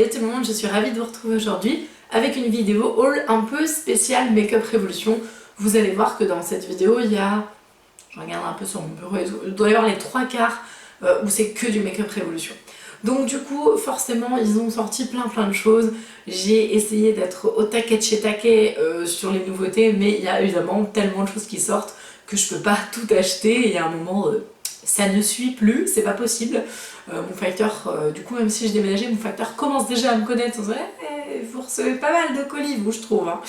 Hello tout le monde, je suis ravie de vous retrouver aujourd'hui avec une vidéo haul un peu spéciale Make-up Révolution. Vous allez voir que dans cette vidéo, il y a, je regarde un peu sur mon bureau et tout, il doit y avoir les 3/4 où c'est que du Make-up Révolution. Donc du coup, forcément, ils ont sorti plein de choses. J'ai essayé d'être au taquet de chez taquet sur les nouveautés, mais il y a évidemment tellement de choses qui sortent que je peux pas tout acheter et il y a un moment... ça ne suit plus, c'est pas possible. Mon facteur, du coup, même si je déménageais, mon facteur commence déjà à me connaître. On se dit, vous recevez pas mal de colis, vous, je trouve. Hein.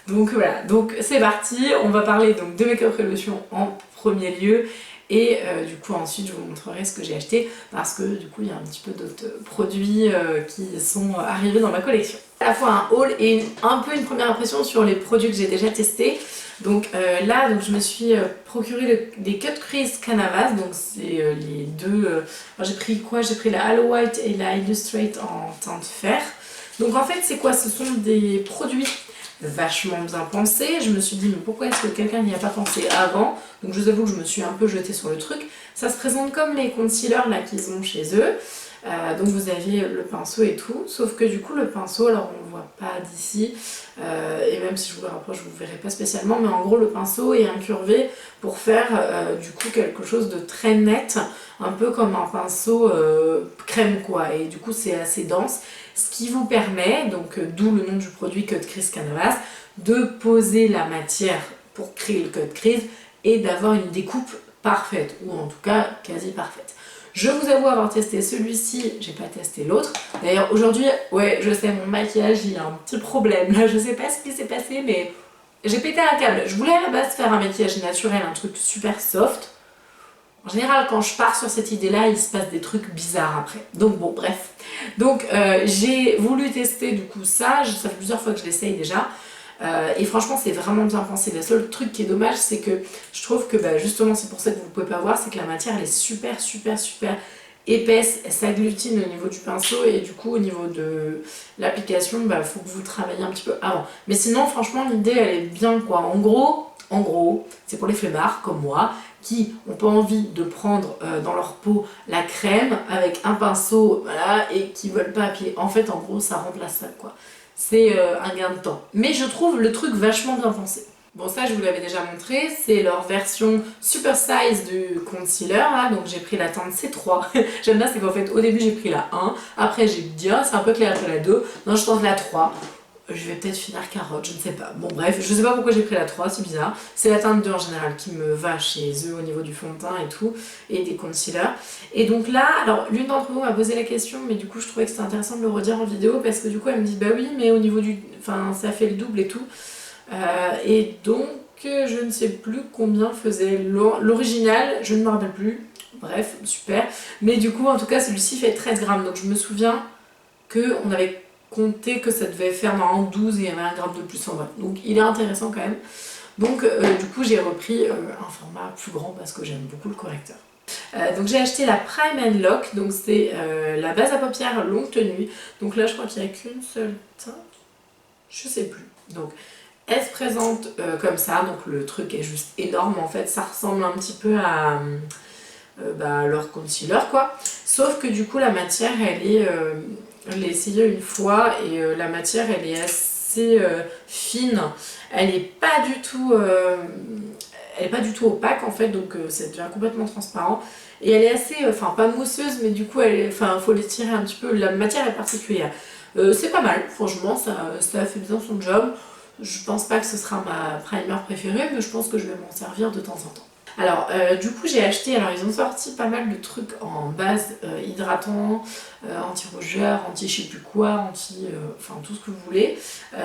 Donc voilà, donc c'est parti. On va parler donc de Make-up Révolution en premier lieu. Et du coup, ensuite, je vous montrerai ce que j'ai acheté parce que du coup, il y a un petit peu d'autres produits qui sont arrivés dans ma collection. À la fois un haul et un peu une première impression sur les produits que j'ai déjà testés. Donc là, donc, je me suis procuré des Cut Crease Canvas, donc c'est les deux... j'ai pris quoi? J'ai pris la Halo White et la Illustrate en teinte fer. Donc en fait, c'est quoi? Ce sont des produits vachement bien pensés. Je me suis dit, mais pourquoi est-ce que quelqu'un n'y a pas pensé avant? Donc je vous avoue que je me suis un peu jetée sur le truc. Ça se présente comme les concealers là qu'ils ont chez eux. Donc vous avez le pinceau et tout, sauf que du coup le pinceau, alors on ne le voit pas d'ici, et même si je vous le rapproche vous ne verrez pas spécialement, mais en gros le pinceau est incurvé pour faire du coup quelque chose de très net, un peu comme un pinceau crème quoi, et du coup c'est assez dense, ce qui vous permet, donc d'où le nom du produit Cut Crease Canvas, de poser la matière pour créer le cut crease et d'avoir une découpe parfaite, ou en tout cas quasi parfaite. Je vous avoue avoir testé celui-ci, j'ai pas testé l'autre. D'ailleurs aujourd'hui, ouais je sais, mon maquillage il y a un petit problème. Là je sais pas ce qui s'est passé mais j'ai pété un câble. Je voulais à la base faire un maquillage naturel, un truc super soft. En général quand je pars sur cette idée là, il se passe des trucs bizarres après. Donc bon bref. Donc j'ai voulu tester du coup ça fait plusieurs fois que je l'essaye déjà. Et franchement c'est vraiment bien pensé. Le seul truc qui est dommage c'est que je trouve que justement c'est pour ça que vous ne pouvez pas voir, c'est que la matière elle est super épaisse, elle s'agglutine au niveau du pinceau et du coup au niveau de l'application faut que vous travaillez un petit peu avant. Mais sinon franchement l'idée elle est bien quoi. En gros c'est pour les flemmards comme moi qui n'ont pas envie de prendre dans leur peau la crème avec un pinceau voilà, et qui veulent pas appuyer. En fait en gros ça remplace ça quoi. C'est un gain de temps. Mais je trouve le truc vachement bien pensé. Bon ça je vous l'avais déjà montré, c'est leur version super size du concealer là, donc j'ai pris la teinte C3. J'aime bien c'est qu'en fait au début j'ai pris la 1, après j'ai dit ah c'est un peu clair après la 2, non je tente la 3. Je vais peut-être finir carotte, je ne sais pas. Bon bref, je sais pas pourquoi j'ai pris la 3, c'est bizarre. C'est la teinte 2 en général qui me va chez eux au niveau du fond de teint et tout, et des concealers. Et donc là, alors l'une d'entre vous m'a posé la question, mais du coup je trouvais que c'était intéressant de le redire en vidéo, parce que du coup elle me dit bah oui, mais au niveau du... Enfin ça fait le double et tout. Et donc je ne sais plus combien faisait l'original, je ne me rappelle plus. Bref, super. Mais du coup en tout cas celui-ci fait 13 grammes, donc je me souviens qu'on avait compté que ça devait faire normalement 12 et il y avait 1 gramme de plus en vrai. Donc il est intéressant quand même. Donc du coup j'ai repris un format plus grand parce que j'aime beaucoup le correcteur. Donc j'ai acheté la Prime and Lock, donc c'est la base à paupières longue tenue. Donc là je crois qu'il n'y a qu'une seule teinte, je sais plus. Donc elle se présente comme ça, donc le truc est juste énorme en fait, ça ressemble un petit peu à leur concealer quoi. Sauf que du coup la matière elle est... je l'ai essayé une fois et la matière elle est assez fine, elle est pas du tout opaque en fait, donc ça devient complètement transparent et elle est assez, enfin pas mousseuse mais du coup faut l'étirer un petit peu, la matière est particulière. C'est pas mal, franchement ça fait bien son job. Je pense pas que ce sera ma primer préférée mais je pense que je vais m'en servir de temps en temps. Alors du coup j'ai acheté, alors ils ont sorti pas mal de trucs en base hydratant, anti-rougeur, anti je sais plus quoi, enfin tout ce que vous voulez.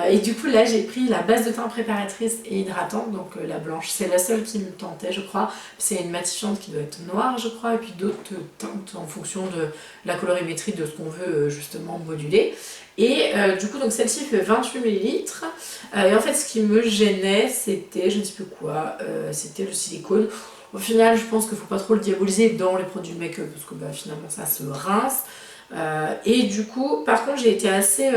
Et du coup là j'ai pris la base de teint préparatrice et hydratante, donc la blanche, c'est la seule qui me tentait je crois. C'est une matifiante qui doit être noire je crois, et puis d'autres teintes en fonction de la colorimétrie de ce qu'on veut justement moduler. Et du coup donc celle-ci fait 28 ml et en fait ce qui me gênait c'était, je ne sais plus quoi, c'était le silicone. Au final je pense qu'il ne faut pas trop le diaboliser dans les produits de make-up parce que finalement ça se rince. Et du coup par contre j'ai été assez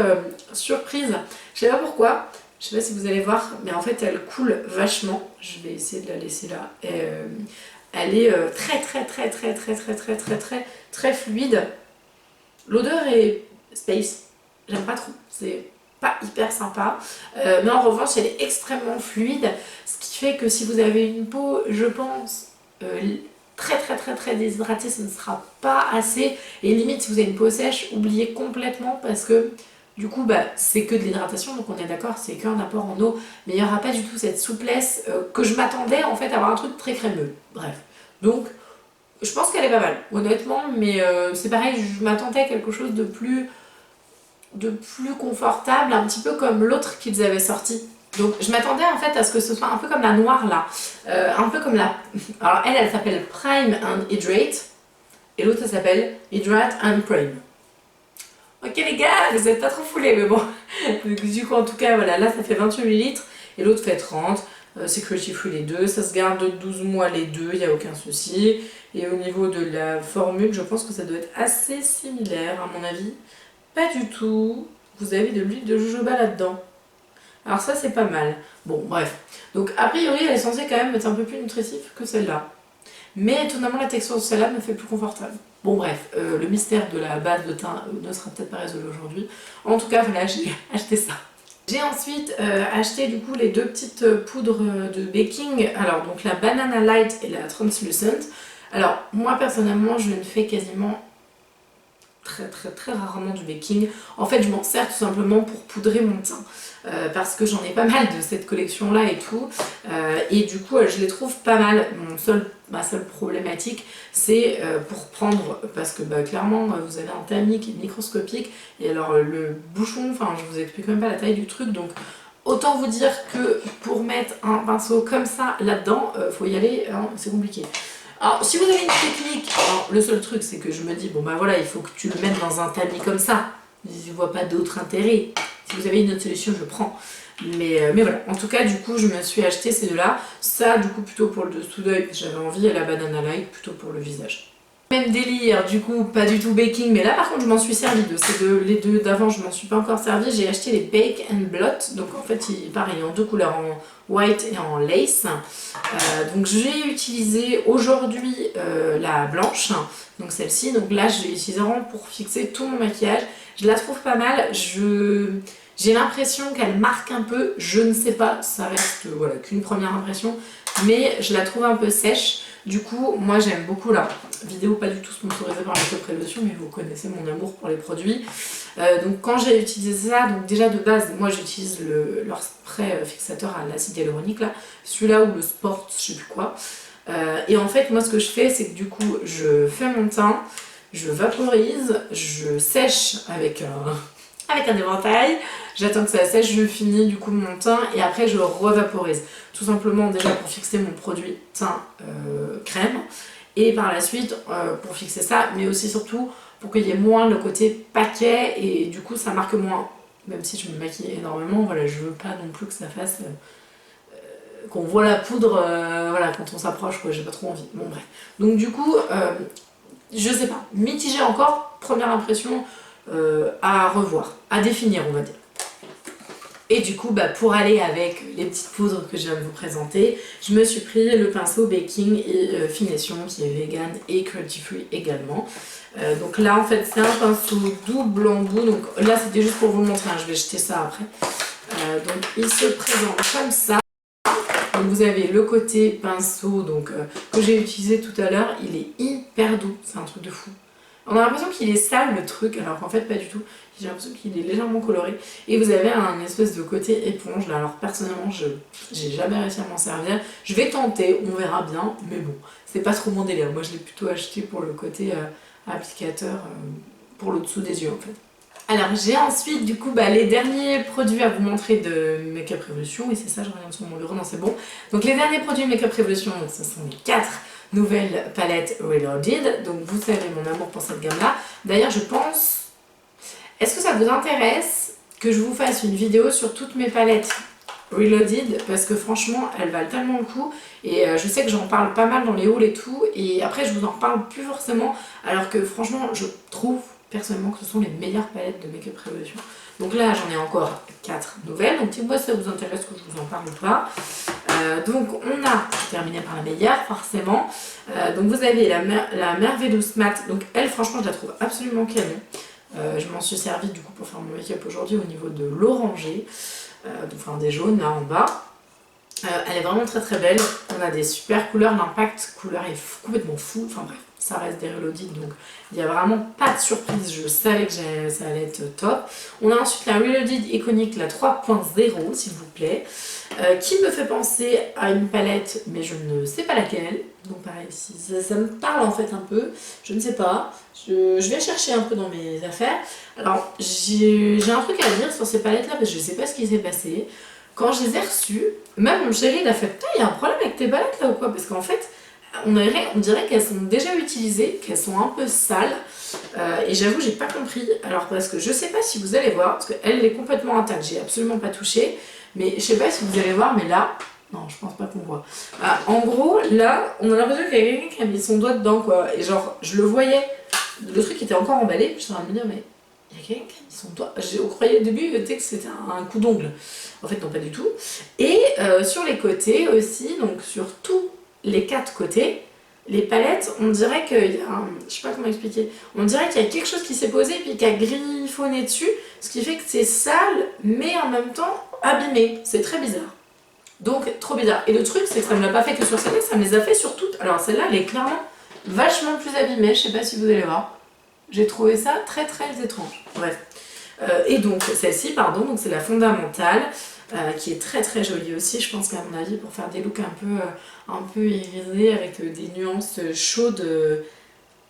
surprise, je sais pas pourquoi, je sais pas si vous allez voir mais en fait elle coule vachement. Je vais essayer de la laisser là. Elle est très fluide. L'odeur est space. j'aime pas trop, c'est pas hyper sympa, mais en revanche elle est extrêmement fluide, ce qui fait que si vous avez une peau, je pense, très déshydratée, ce ne sera pas assez, et limite si vous avez une peau sèche, oubliez complètement parce que du coup c'est que de l'hydratation, donc on est d'accord, c'est qu'un apport en eau, mais il n'y aura pas du tout cette souplesse que je m'attendais en fait à avoir un truc très crémeux, bref, donc je pense qu'elle est pas mal, honnêtement, mais c'est pareil, je m'attendais à quelque chose de plus confortable, un petit peu comme l'autre qu'ils avaient sorti. Donc je m'attendais en fait à ce que ce soit un peu comme la noire là, un peu comme la... Alors elle s'appelle Prime and Hydrate, et l'autre elle s'appelle Hydrate and Prime. Ok les gars, vous êtes pas trop foulés, mais bon. Du coup en tout cas voilà, là ça fait 28 ml et l'autre fait 30. C'est cruelty free les deux, ça se garde 12 mois les deux, il n'y a aucun souci. Et au niveau de la formule, je pense que ça doit être assez similaire à mon avis. Pas du tout. Vous avez de l'huile de jojoba là-dedans. Alors ça c'est pas mal. Bon bref. Donc a priori elle est censée quand même être un peu plus nutritive que celle-là. Mais étonnamment la texture de celle-là me fait plus confortable. Bon bref, le mystère de la base de teint ne sera peut-être pas résolu aujourd'hui. En tout cas voilà, j'ai acheté ça. J'ai ensuite acheté du coup les deux petites poudres de baking. Alors donc la Banana Light et la Translucent. Alors moi personnellement je ne fais quasiment très rarement du baking. En fait je m'en sers tout simplement pour poudrer mon teint parce que j'en ai pas mal de cette collection là et tout et du coup je les trouve pas mal. Ma seule problématique c'est pour prendre, parce que clairement vous avez un tamis qui est microscopique et alors le bouchon, enfin je vous explique même pas la taille du truc, donc autant vous dire que pour mettre un pinceau comme ça là-dedans, faut y aller, hein, c'est compliqué. Alors si vous avez une technique, alors, le seul truc c'est que je me dis bon voilà, il faut que tu le mettes dans un tamis comme ça, je vois pas d'autre intérêt. Si vous avez une autre solution je prends, mais voilà, en tout cas du coup je me suis acheté ces deux là, ça du coup plutôt pour le dessous d'œil, j'avais envie, et la Banana Light plutôt pour le visage. Même délire, du coup pas du tout baking, mais là par contre je m'en suis servi de ces deux, les deux d'avant je m'en suis pas encore servi. J'ai acheté les Bake and Blot, donc en fait pareil en deux couleurs, en white et en lace. Donc j'ai utilisé aujourd'hui la blanche, donc celle-ci, donc là je vais utiliser vraiment pour fixer tout mon maquillage. Je la trouve pas mal, j'ai l'impression qu'elle marque un peu, je ne sais pas, ça reste voilà, qu'une première impression, mais je la trouve un peu sèche. Du coup, moi j'aime beaucoup la vidéo, pas du tout sponsorisée par Make Up Révolution, mais vous connaissez mon amour pour les produits. Donc quand j'ai utilisé ça, donc déjà de base, moi j'utilise leur spray fixateur à l'acide hyaluronique là, celui-là ou le Sport, je sais plus quoi. Et en fait, moi ce que je fais, c'est que du coup, je fais mon teint, je vaporise, je sèche avec un éventail, j'attends que ça sèche, je finis du coup mon teint et après je revaporise. Tout simplement déjà pour fixer mon produit teint crème et par la suite pour fixer ça, mais aussi surtout pour qu'il y ait moins le côté paquet et du coup ça marque moins. Même si je me maquille énormément, voilà, je veux pas non plus que ça fasse... qu'on voit la poudre voilà, quand on s'approche, quoi, j'ai pas trop envie. Bon bref. Donc du coup, je sais pas, mitigé encore, première impression à revoir, à définir on va dire. Et du coup, pour aller avec les petites poudres que je viens de vous présenter, je me suis pris le pinceau Baking et Finition qui est vegan et cruelty free également. Donc là en fait c'est un pinceau double embout, donc là c'était juste pour vous montrer, hein, je vais jeter ça après. Donc il se présente comme ça. Donc vous avez le côté pinceau donc, que j'ai utilisé tout à l'heure, il est hyper doux, c'est un truc de fou. On a l'impression qu'il est sale le truc, alors qu'en fait pas du tout. J'ai l'impression qu'il est légèrement coloré. Et vous avez un espèce de côté éponge. Là, alors personnellement, j'ai jamais réussi à m'en servir. Je vais tenter, on verra bien, mais bon, c'est pas trop mon délire. Moi je l'ai plutôt acheté pour le côté applicateur, pour le dessous des yeux en fait. Alors j'ai ensuite du coup les derniers produits à vous montrer de Make Up Révolution. Et c'est ça, je regarde sur mon bureau, non c'est bon. Donc les derniers produits Make Up Révolution, donc, ce sont les 4 nouvelles palettes Reloaded. Donc vous savez mon amour pour cette gamme là. D'ailleurs je pense... Est-ce que ça vous intéresse que je vous fasse une vidéo sur toutes mes palettes Reloaded? Parce que franchement elles valent tellement le coup. Et je sais que j'en parle pas mal dans les hauls et tout. Et après je vous en reparle plus forcément. Alors que franchement je trouve personnellement que ce sont les meilleures palettes de Make Up Révolution. Donc là j'en ai encore 4 nouvelles. Donc dites-moi si ça vous intéresse que je vous en parle ou pas. Donc on a terminé par la meilleure forcément. Donc vous avez la Merveilleuse Matte. Donc elle franchement je la trouve absolument canon. Je m'en suis servi du coup pour faire mon make-up aujourd'hui au niveau de l'orangé, enfin des jaunes là en bas. Elle est vraiment très très belle, on a des super couleurs, l'impact couleur est complètement fou, enfin bref, ça reste des Reloaded donc il n'y a vraiment pas de surprise, je savais que ça allait être top. On a ensuite la Reloaded iconique, la 3.0 s'il vous plaît, qui me fait penser à une palette mais je ne sais pas laquelle, donc pareil, si ça me parle en fait un peu, je ne sais pas, je vais chercher un peu dans mes affaires. Alors j'ai un truc à dire sur ces palettes là parce que je ne sais pas ce qui s'est passé. Quand je les ai reçues, même mon chéri il a fait putain, il y a un problème avec tes palettes là ou quoi? Parce qu'en fait, on dirait qu'elles sont déjà utilisées, qu'elles sont un peu sales. Et j'avoue, j'ai pas compris. Alors, parce que je sais pas si vous allez voir, parce qu'elle est complètement intacte, j'ai absolument pas touché. Mais je sais pas si vous allez voir, mais là, non, je pense pas qu'on voit. En gros, là, on a l'impression qu'il y a quelqu'un qui a mis son doigt dedans quoi. Et genre, je le voyais, le truc était encore emballé, puis je suis en train de me dire, mais. Il y a quelqu'un qui a mis son doigt. On croyait au début que c'était un coup d'ongle. En fait, non, pas du tout. Et sur les côtés aussi, donc sur tous les 4 côtés, les palettes, on dirait qu'il y a je sais pas comment expliquer. On dirait qu'il y a quelque chose qui s'est posé et puis qui a griffonné dessus, ce qui fait que c'est sale, mais en même temps abîmé. C'est très bizarre. Donc, trop bizarre. Et le truc, c'est que ça me l'a pas fait que sur celle-là, ça me les a fait sur toutes. Alors, celle-là, elle est clairement vachement plus abîmée. Je sais pas si vous allez voir. J'ai trouvé ça très très étrange. Bref. Et donc celle-ci, pardon, donc c'est la fondamentale, qui est très très jolie aussi. Je pense qu'à mon avis, pour faire des looks un peu irisés avec des nuances chaudes,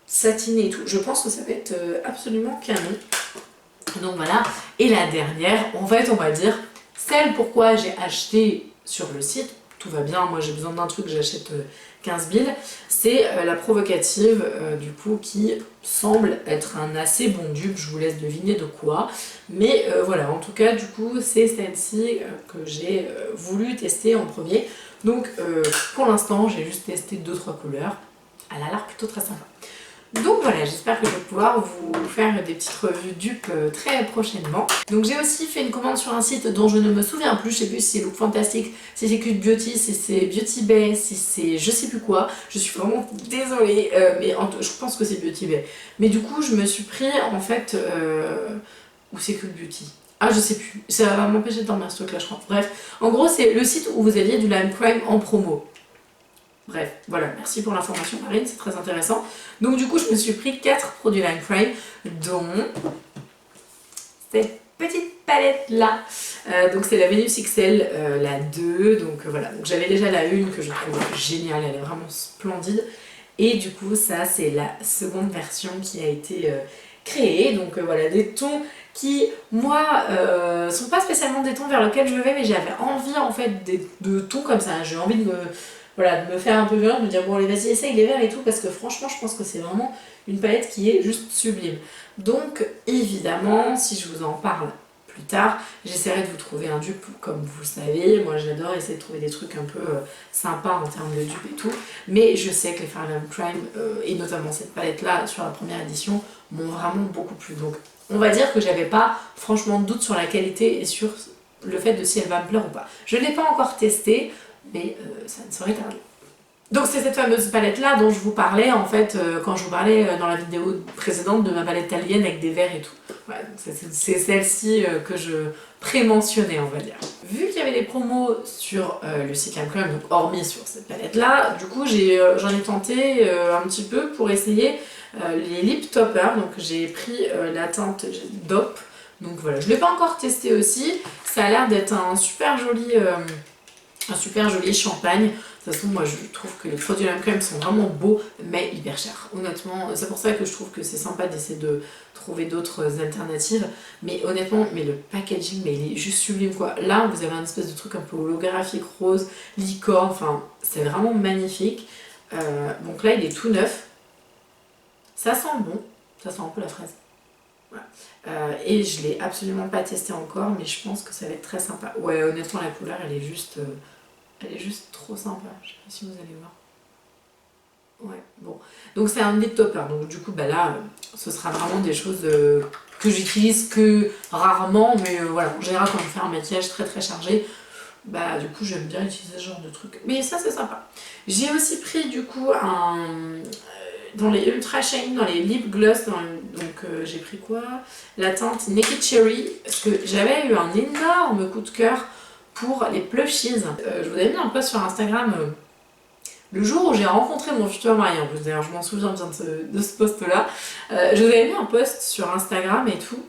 satinées et tout, je pense que ça va être absolument canon. Donc voilà. Et la dernière, en fait, on va dire, celle pourquoi j'ai acheté sur le site, tout va bien, moi j'ai besoin d'un truc, j'achète 15 000, c'est la provocative du coup qui semble être un assez bon dupe, je vous laisse deviner de quoi, mais voilà, en tout cas du coup c'est celle-ci que j'ai voulu tester en premier, donc pour l'instant j'ai juste testé 2-3 couleurs, elle a l'air plutôt très sympa. Donc voilà, j'espère que je vais pouvoir vous faire des petites revues dupes très prochainement. Donc j'ai aussi fait une commande sur un site dont je ne me souviens plus, je sais plus si c'est Look Fantastic, si c'est Cute Beauty, si c'est Beauty Bay, si c'est je sais plus quoi. Je suis vraiment désolée, mais je pense que c'est Beauty Bay. Mais du coup je me suis pris en fait... ou c'est Cute Beauty? Ah je sais plus, ça va m'empêcher de dormir ce truc là je crois. Bref, en gros c'est le site où vous aviez du Lime Crime en promo. Bref, voilà, merci pour l'information Marine, c'est très intéressant. Donc du coup, je me suis pris 4 produits Lime Crime, dont cette petite palette là. Donc c'est la Venus XL, la 2, donc voilà. Donc j'avais déjà la 1 que je trouve géniale, elle est vraiment splendide. Et du coup, ça c'est la seconde version qui a été créée. Donc voilà, des tons qui, moi, sont pas spécialement des tons vers lesquels je vais, mais j'avais envie en fait de tons comme ça. J'ai envie de me faire un peu violente, de me dire bon allez vas-y essaye les verts et tout parce que franchement je pense que c'est vraiment une palette qui est juste sublime. Donc évidemment si je vous en parle plus tard, j'essaierai de vous trouver un dupe comme vous le savez, moi j'adore essayer de trouver des trucs un peu sympas en termes de dupe et tout, mais je sais que les Lime Crime et notamment cette palette là sur la première édition m'ont vraiment beaucoup plu. Donc on va dire que j'avais pas franchement de doute sur la qualité et sur le fait de si elle va me plaire ou pas. Je ne l'ai pas encore testée, mais ça ne saurait tarder. Donc c'est cette fameuse palette là dont je vous parlais en fait quand je vous parlais dans la vidéo précédente de ma palette italienne avec des verres et tout. Voilà, c'est celle-ci que je pré-mentionnais on va dire. Vu qu'il y avait des promos sur le site Lime Crime, donc hormis sur cette palette là, du coup j'en ai tenté un petit peu pour essayer les lip toppers. Donc j'ai pris la teinte DOP. Donc voilà, je ne l'ai pas encore testé aussi, ça a l'air d'être un super joli champagne. De toute façon, moi je trouve que les produits Lime Crime sont vraiment beaux, mais hyper chers. Honnêtement, c'est pour ça que je trouve que c'est sympa d'essayer de trouver d'autres alternatives. Mais honnêtement, mais le packaging, mais il est juste sublime quoi. Là, vous avez un espèce de truc un peu holographique, rose, licorne, enfin, c'est vraiment magnifique. Donc là, il est tout neuf. Ça sent bon, ça sent un peu la fraise. Voilà. Et je l'ai absolument pas testé encore, mais je pense que ça va être très sympa. Ouais, honnêtement, la couleur, elle est juste trop sympa. Je sais pas si vous allez voir. Ouais, bon. Donc c'est un lip topper. Donc du coup, bah là, ce sera vraiment des choses que j'utilise que rarement, mais voilà. En général, quand je fais un maquillage très très chargé, bah du coup, j'aime bien utiliser ce genre de truc. Mais ça, c'est sympa. J'ai aussi pris du coup dans les Ultra Shine, dans les Lip Gloss, j'ai pris quoi? La teinte Naked Cherry, parce que j'avais eu un énorme coup de cœur pour les plushies. Je vous avais mis un post sur Instagram le jour où j'ai rencontré mon futur mari, en plus d'ailleurs je m'en souviens bien de ce post là. Je vous avais mis un post sur Instagram et tout.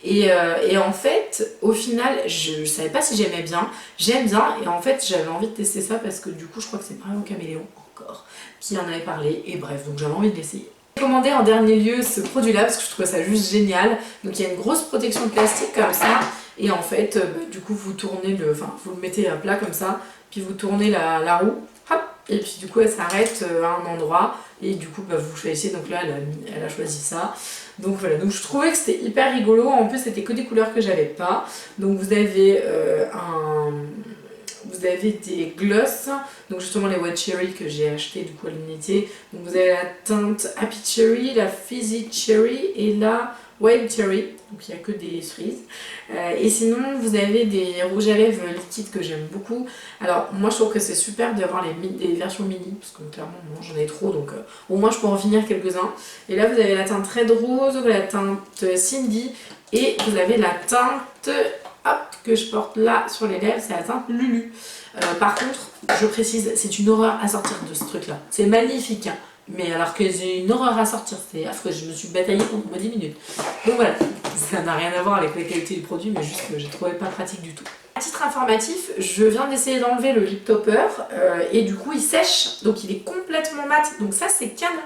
Et en fait, au final, je savais pas si j'aimais bien. J'aime bien et en fait j'avais envie de tester ça parce que du coup je crois que c'est Marion Caméléon encore qui en avait parlé et bref, donc j'avais envie de l'essayer. J'ai commandé en dernier lieu ce produit là parce que je trouvais ça juste génial. Donc il y a une grosse protection de plastique comme ça et en fait du coup vous tournez vous le mettez à plat comme ça, puis vous tournez la roue, hop, et puis du coup elle s'arrête à un endroit et du coup vous choisissez. Donc là elle a choisi ça. Donc voilà, donc je trouvais que c'était hyper rigolo. En plus c'était que des couleurs que j'avais pas. Donc vous avez des gloss, donc justement les White Cherry que j'ai acheté du coup à l'unité. Donc vous avez la teinte Happy Cherry, la Fizzy Cherry et la Wild Cherry, donc il n'y a que des cerises. Et sinon vous avez des rouges à lèvres liquides que j'aime beaucoup. Alors moi je trouve que c'est super d'avoir des versions mini, parce que clairement moi j'en ai trop, donc au moins je peux en finir quelques-uns. Et là vous avez la teinte Red Rose, la teinte Cindy, et vous avez la teinte que je porte là sur les lèvres, c'est la teinte Lulu. Par contre, je précise, c'est une horreur à sortir de ce truc là. C'est magnifique, hein. Mais alors que j'ai une horreur à sortir, c'est affreux, je me suis bataillée pendant 10 minutes. Donc voilà, ça n'a rien à voir avec la qualité du produit, mais juste que j'ai trouvé pas pratique du tout. À titre informatif, je viens d'essayer d'enlever le lip topper et du coup il sèche, donc il est complètement mat, donc ça c'est canon.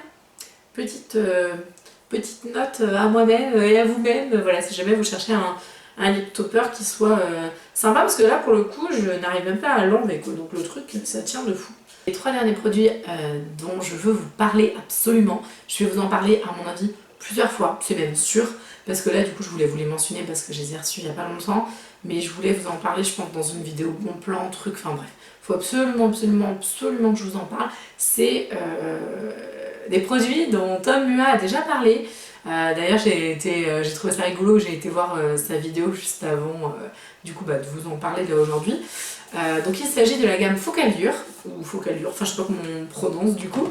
Petite note à moi-même et à vous-même, voilà, si jamais vous cherchez un lip topper qui soit sympa, parce que là pour le coup je n'arrive même pas à l'enlever, donc le truc ça tient de fou. Les 3 derniers produits dont je veux vous parler absolument, je vais vous en parler à mon avis plusieurs fois, c'est même sûr, parce que là du coup je voulais vous les mentionner parce que je les ai reçus il n'y a pas longtemps, mais je voulais vous en parler je pense dans une vidéo bon plan, truc, enfin bref, il faut absolument que je vous en parle. C'est des produits dont Tom Mua a déjà parlé. D'ailleurs j'ai trouvé ça rigolo, j'ai été voir sa vidéo juste avant du coup de vous en parler là aujourd'hui. Donc il s'agit de la gamme Focallure, ou Focallure, enfin je sais pas comment on prononce du coup.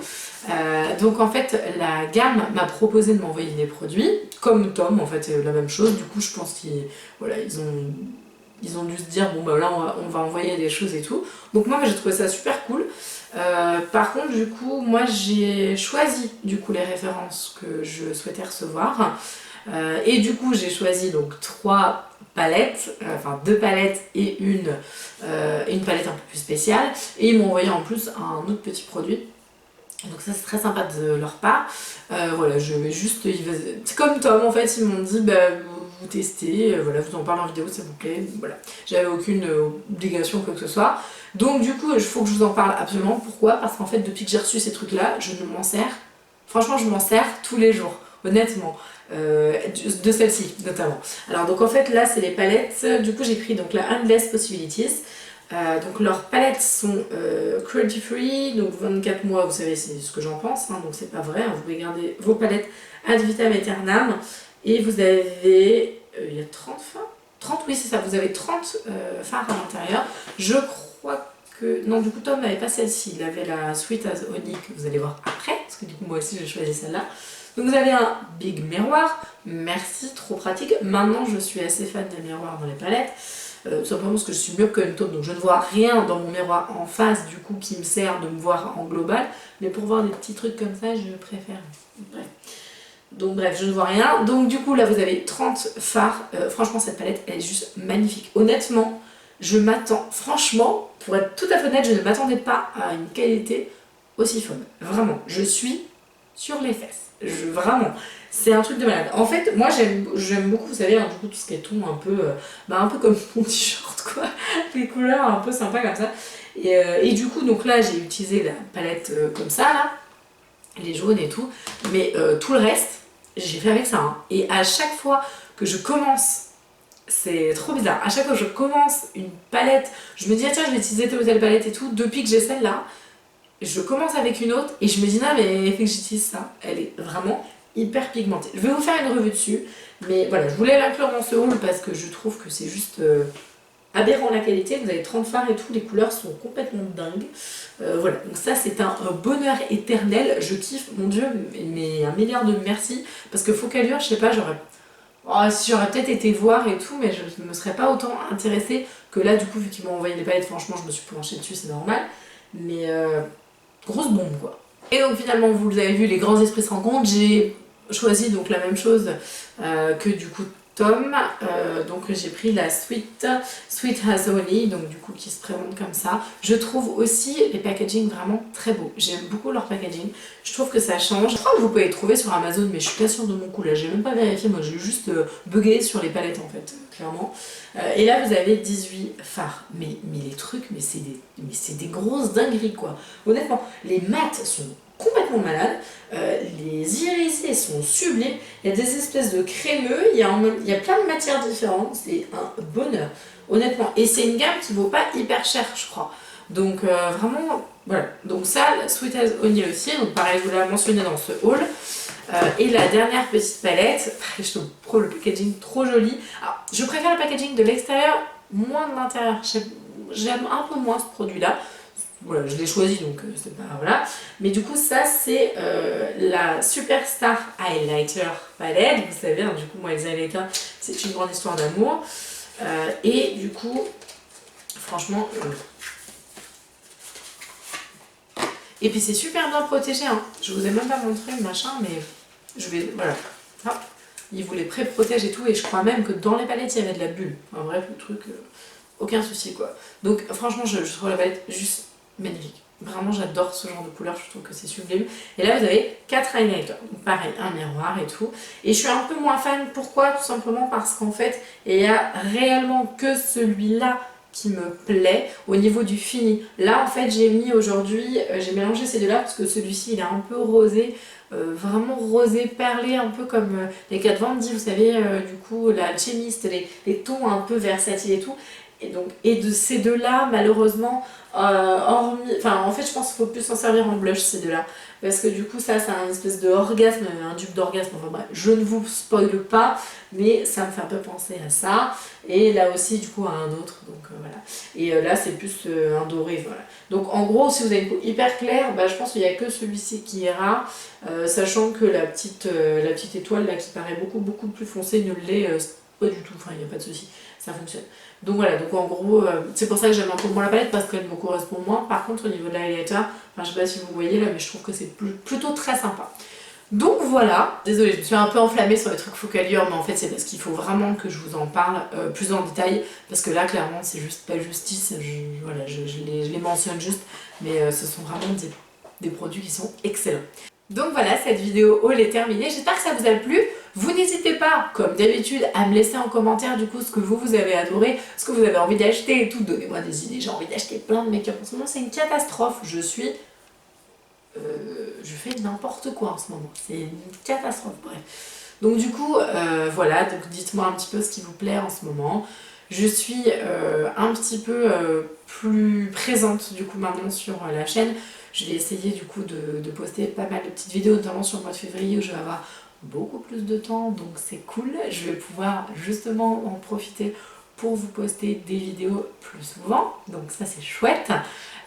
Donc en fait la gamme m'a proposé de m'envoyer des produits, comme Tom en fait la même chose, du coup je pense qu'ils ont dû se dire bon bah là on va envoyer des choses et tout. Donc moi j'ai trouvé ça super cool. Par contre du coup moi j'ai choisi du coup les références que je souhaitais recevoir. Et du coup j'ai choisi donc 3 palettes, enfin 2 palettes et une palette un peu plus spéciale, et ils m'ont envoyé en plus un autre petit produit, donc ça c'est très sympa de leur part. Voilà, je vais juste, c'est comme Tom en fait, ils m'ont dit vous testez, voilà, vous en parlez en vidéo s'il vous plaît, voilà, j'avais aucune obligation quoi que ce soit. Donc du coup il faut que je vous en parle absolument. Pourquoi? Parce qu'en fait depuis que j'ai reçu ces trucs là, je m'en sers, franchement je m'en sers tous les jours, honnêtement. De celle-ci notamment. Alors donc en fait là c'est les palettes, du coup j'ai pris donc la Endless Possibilities. Donc leurs palettes sont cruelty free, donc 24 mois, vous savez c'est ce que j'en pense, hein, donc c'est pas vrai, hein, vous pouvez garder vos palettes ad vitam aeternam, et vous avez, il y a 30 fards, 30, oui c'est ça, vous avez 30 fards à l'intérieur. Je crois que, non du coup Tom n'avait pas celle-ci, il avait la Sweet as Honey que vous allez voir après, parce que du coup moi aussi j'ai choisi celle-là. Donc vous avez un big miroir, merci, trop pratique. Maintenant je suis assez fan des miroirs dans les palettes, simplement parce que je suis mieux que une taupe, donc je ne vois rien dans mon miroir en face du coup qui me sert de me voir en global, mais pour voir des petits trucs comme ça je préfère. Bref. Donc bref, je ne vois rien. Donc du coup là vous avez 30 fards, franchement cette palette elle est juste magnifique. Honnêtement, je m'attends, franchement, pour être tout à fait honnête, je ne m'attendais pas à une qualité aussi fun. Vraiment, je suis sur les fesses. Vraiment, c'est un truc de malade. En fait, moi j'aime beaucoup, vous savez, hein, du coup tout ce qui est ton un peu comme mon t-shirt quoi, les couleurs un peu sympas comme ça. Et du coup, donc là j'ai utilisé la palette comme ça là, les jaunes et tout, mais tout le reste, j'ai fait avec ça. Hein. Et à chaque fois que je commence, c'est trop bizarre, à chaque fois que je commence une palette, je me dis ah tiens je vais utiliser telle ou telle palette et tout, depuis que j'ai celle-là, je commence avec une autre et je me dis non mais il faut que j'utilise ça, elle est vraiment hyper pigmentée. Je vais vous faire une revue dessus, mais voilà, je voulais l'inclure dans ce haul parce que je trouve que c'est juste aberrant la qualité, vous avez 30 fards et tout, les couleurs sont complètement dingues. Voilà, donc ça c'est un bonheur éternel, je kiffe, mon dieu, mais un milliard de merci, parce que Focallure, je sais pas, si j'aurais peut-être été voir et tout, mais je ne me serais pas autant intéressée que là, du coup, vu qu'ils m'ont envoyé les palettes, franchement, je me suis penchée dessus, c'est normal, mais grosse bombe quoi. Et donc finalement, vous l'avez vu, les grands esprits se rencontrent, j'ai choisi donc la même chose que du coup Tom, donc j'ai pris la Sweet As Honey, donc du coup qui se présente comme ça. Je trouve aussi les packaging vraiment très beaux, j'aime beaucoup leur packaging, je trouve que ça change. Je crois que vous pouvez les trouver sur Amazon, mais je suis pas sûre de mon coup là, j'ai même pas vérifié, moi j'ai juste bugué sur les palettes en fait, clairement. Et là vous avez 18 fards, mais les trucs, mais c'est des grosses dingueries quoi. Honnêtement, les mats sont complètement malades, les irisés sont sublimes, il y a des espèces de crémeux, il y a plein de matières différentes, c'est un bonheur, honnêtement. Et c'est une gamme qui vaut pas hyper cher, je crois. Donc vraiment, voilà. Donc ça, Sweet As Honey aussi, donc pareil, je vous l'ai mentionné dans ce haul. Et la dernière petite palette, je trouve le packaging trop joli. Alors, je préfère le packaging de l'extérieur, moins de l'intérieur. J'aime un peu moins ce produit-là. Voilà, je l'ai choisi donc c'est pas voilà. Mais du coup ça c'est la Superstar Highlighter Palette. Vous savez, hein, du coup moi les highlighters c'est une grande histoire d'amour. Et du coup franchement et puis c'est super bien protégé, hein. Je vous ai même pas montré le machin, mais je vais voilà. Hop. Il vous les pré-protège et tout, et je crois même que dans les palettes il y avait de la bulle. Enfin bref, le truc aucun souci quoi. Donc franchement je trouve la palette juste magnifique. Vraiment j'adore ce genre de couleur, je trouve que c'est sublime. Et là vous avez 4 highlighters, donc pareil, un miroir et tout. Et je suis un peu moins fan, pourquoi? Tout simplement parce qu'en fait il y a réellement que celui-là qui me plaît au niveau du fini. Là en fait j'ai mis aujourd'hui, j'ai mélangé ces deux-là parce que celui-ci il est un peu rosé, vraiment rosé perlé, un peu comme les 4 Vandy, vous savez, du coup la alchimiste, les tons un peu versatiles et tout. Et de ces deux-là, malheureusement, en fait, je pense qu'il faut plus s'en servir en blush, ces deux-là. Parce que du coup, ça a une espèce d'orgasme, un dupe d'orgasme. Enfin bref, je ne vous spoile pas, mais ça me fait un peu penser à ça. Et là aussi, du coup, à un autre. Donc voilà. Et là, c'est plus un doré. Voilà. Donc en gros, si vous avez une peau hyper claire, je pense qu'il n'y a que celui-ci qui ira. Sachant que la petite étoile là qui paraît beaucoup plus foncée ne l'est pas du tout. Enfin, il n'y a pas de souci. Ça fonctionne. Donc voilà, donc en gros, c'est pour ça que j'aime un peu moins la palette parce qu'elle me correspond moins. Par contre, au niveau de l'highlighter, je sais pas si vous voyez là, mais je trouve que c'est plutôt très sympa. Donc voilà, désolée, je me suis un peu enflammée sur les trucs Focallure, mais en fait c'est parce qu'il faut vraiment que je vous en parle plus en détail, parce que là clairement c'est juste pas justice, voilà, je les mentionne juste, mais ce sont vraiment des produits qui sont excellents. Donc voilà, cette vidéo haul est terminée, j'espère que ça vous a plu. Vous n'hésitez pas, comme d'habitude, à me laisser en commentaire du coup ce que vous avez adoré, ce que vous avez envie d'acheter et tout. Donnez-moi des idées, j'ai envie d'acheter plein de make-up. En ce moment c'est une catastrophe, je fais n'importe quoi en ce moment, c'est une catastrophe, bref. Donc du coup, voilà, donc dites-moi un petit peu ce qui vous plaît en ce moment. Je suis un petit peu plus présente du coup maintenant sur la chaîne. Je vais essayer du coup de poster pas mal de petites vidéos, notamment sur le mois de février où je vais avoir beaucoup plus de temps, donc c'est cool. Je vais pouvoir justement en profiter pour vous poster des vidéos plus souvent, donc ça c'est chouette.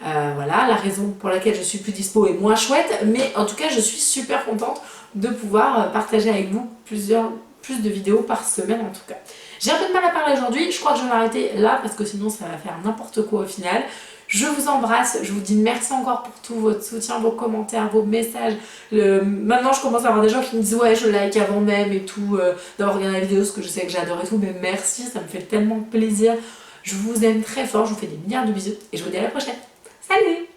Voilà, la raison pour laquelle je suis plus dispo est moins chouette, mais en tout cas je suis super contente de pouvoir partager avec vous plus de vidéos par semaine en tout cas. J'ai un peu de mal à parler aujourd'hui, je crois que je vais m'arrêter là parce que sinon ça va faire n'importe quoi au final. Je vous embrasse, je vous dis merci encore pour tout votre soutien, vos commentaires, vos messages. Maintenant je commence à avoir des gens qui me disent ouais je like avant même et tout, d'avoir regardé la vidéo, ce que je sais que j'adore et tout, mais merci, ça me fait tellement plaisir. Je vous aime très fort, je vous fais des milliards de bisous et je vous dis à la prochaine. Salut!